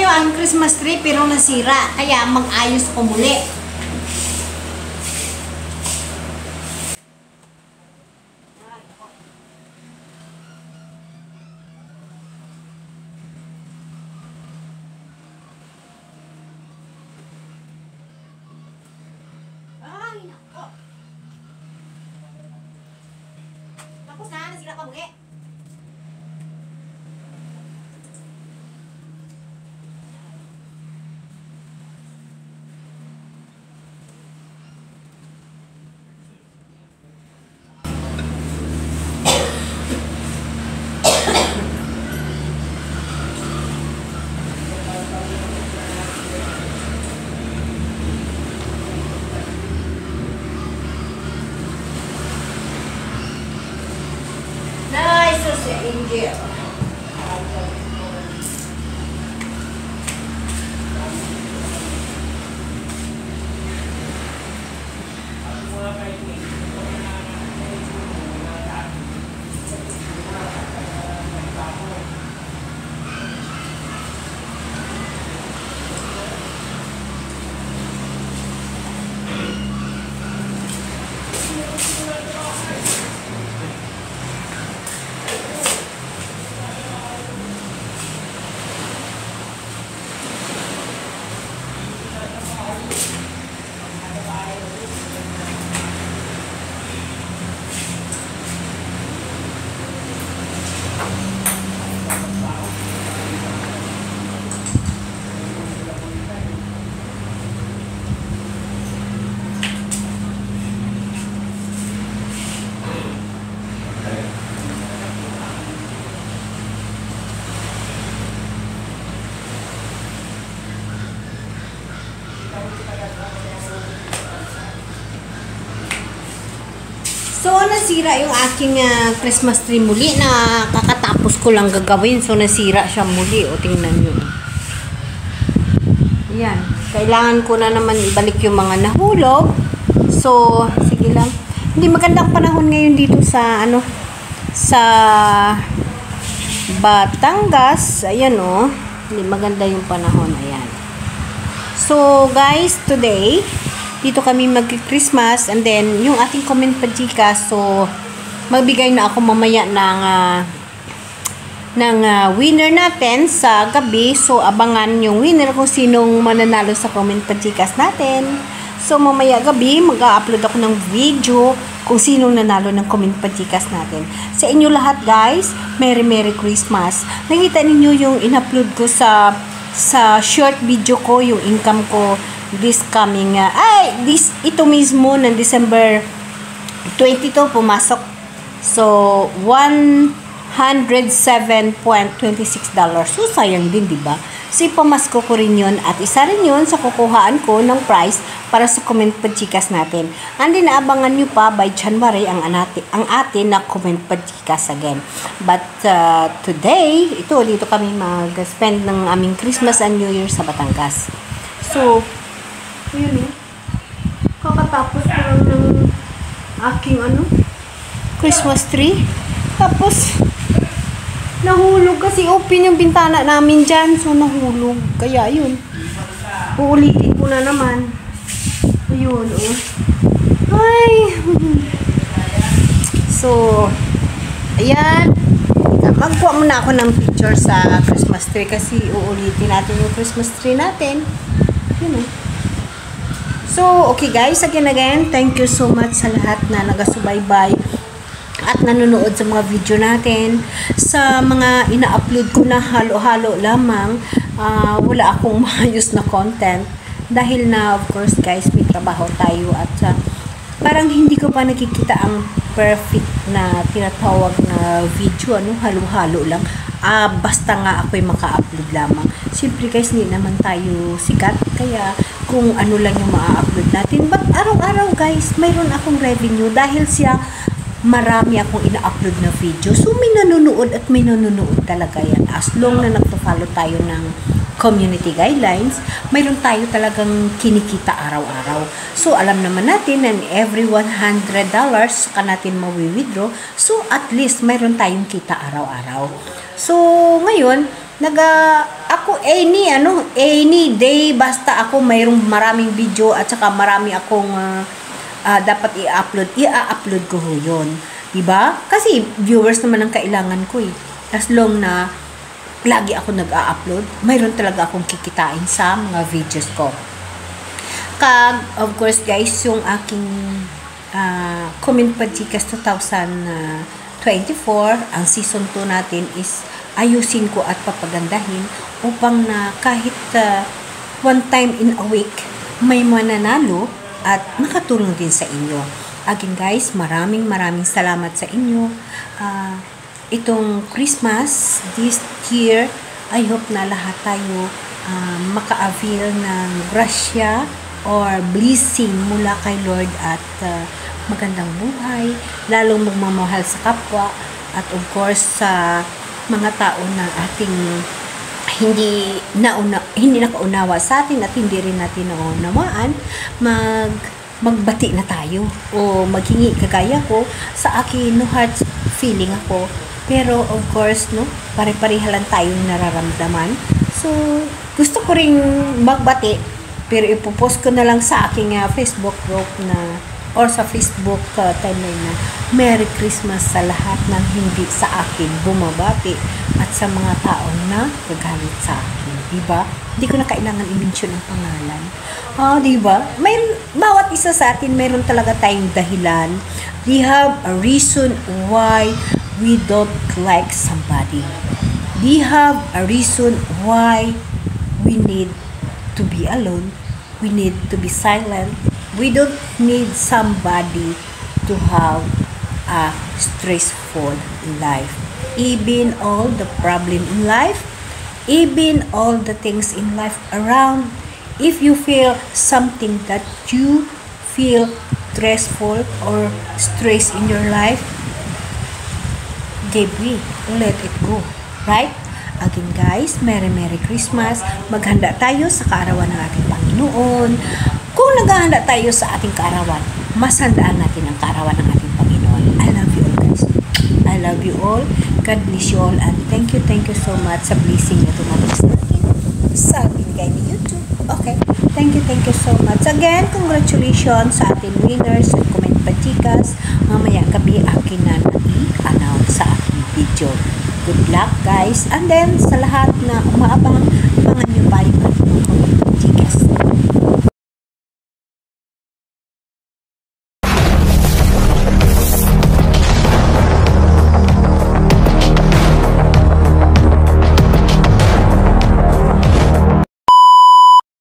ang Christmas tree pero nasira. Kaya mag-ayos ko muli. Ay, nako. Tapos na, nasira pa muli. Angel. So, nasira yung aking Christmas tree muli na kakatapos ko lang gagawin. So, nasira siya muli. O, tingnan nyo. Ayan. Kailangan ko na naman ibalik yung mga nahulog. So, sige lang. Hindi magandang panahon ngayon dito sa, sa Batangas. Ayan, o. Hindi maganda yung panahon. Ayan. So, guys, today, dito kami mag-Christmas and then yung ating comment pa Gcash, so magbigay na ako mamaya ng winner natin sa gabi. So abangan yung winner kung sinong mananalo sa comment pa Gcash natin. So mamaya gabi mag-upload ako ng video kung sinong nanalo ng comment pa Gcash natin. Sa inyo lahat guys, Merry Christmas. Nakita ninyo yung in-upload ko sa short video ko, yung income ko this coming ito mismo ng December 22 pumasok. So $107.26. So sayang din, di ba? So ipamasko ko rin yun at isa rin yun sa kukuhaan ko ng prize para sa comment pa Gcash natin. And then naabangan nyo pa by January ang atin na comment pa Gcash again. But today, dito kami mag-spend ng aming Christmas and New Year sa Batangas. So yun kakatapos ko lang ng aking Christmas tree. Tapos nahulog kasi open yung bintana namin dyan. So nahulog. Kaya yun. Uulitin ko na naman. Ayun, Ay! So, ayan. Magkuha muna ako ng picture sa Christmas tree kasi uulitin natin yung Christmas tree natin. Yun, So, okay guys, again, thank you so much sa lahat na nagasubaybay at nanonood sa mga video natin. Sa mga ina-upload ko na halo-halo lamang, wala akong maayos na content. Dahil na, of course guys, may trabaho tayo at parang hindi ko pa nakikita ang perfect na tinatawag na video, halo-halo lang. Basta nga ako'y maka-upload lamang. Siyempre guys, hindi naman tayo sikat, kaya kung ano lang yung ma-upload natin. But araw-araw guys, mayroon akong revenue dahil marami akong ina-upload na video. So may nanonood at may nanonood talaga yan. As long na nagpo-follow tayo ng community guidelines, mayroon tayo talagang kinikita araw-araw. So alam naman natin na every $100 ka natin mawi-withdraw. So at least mayroon tayong kita araw-araw. So ngayon, ako ako any day basta ako mayroong maraming video at saka marami akong dapat i-upload ko ho yun. Diba? Kasi viewers naman ang kailangan ko eh. As long na lagi ako nag-a-upload, mayroon talaga akong kikitain sa mga videos ko. Of course guys, yung aking Comment Pajikas 2024, ang season 2 natin is ayusin ko at papagandahin upang na kahit one time in a week may mananalo at makatulong din sa inyo. Again guys, maraming salamat sa inyo. Itong Christmas this year, I hope na lahat tayo maka-avail ng grasya or blessing mula kay Lord at magandang buhay, lalong magmamahal sa kapwa, at of course sa mga tao na ating hindi nakaunawa sa atin at hindi rin natin naunawaan, magbati na tayo o maghingi kagaya ko sa akin, no heart feeling ako. Pero of course, no, pare-pareha lang tayong nararamdaman. So, gusto ko ring magbati, pero ipopost ko na lang sa aking Facebook group na or sa Facebook timeline na Merry Christmas sa lahat ng hindi sa akin bumabati at sa mga taong na gagalit sa akin. Diba? Hindi ko na kailangan i-mention ang pangalan. Diba? Bawat isa sa atin, mayroon talaga tayong dahilan. We have a reason why we don't like somebody. We have a reason why we need to be alone. We need to be silent. We don't need somebody to have a stressful life. Even all the problem in life, even all the things in life around, if you feel something that you feel stressful or stress in your life, give way, let it go, right? Again guys, Merry Christmas. Maghanda tayo sa kaarawan ng ating Panginoon. Kung naghahanda tayo sa ating kaarawan, mas handaan natin ang kaarawan ng ating Panginoon. I love you all guys. I love you all. God bless you all, and thank you so much sa blessing na tumating sa akin sa binigay ni YouTube. Okay, thank you so much. Again, congratulations sa ating winners sa Comment Pajikas. Mamaya gabi akin na i-announce sa ating video. Good luck guys. And then sa lahat na umaabang, mga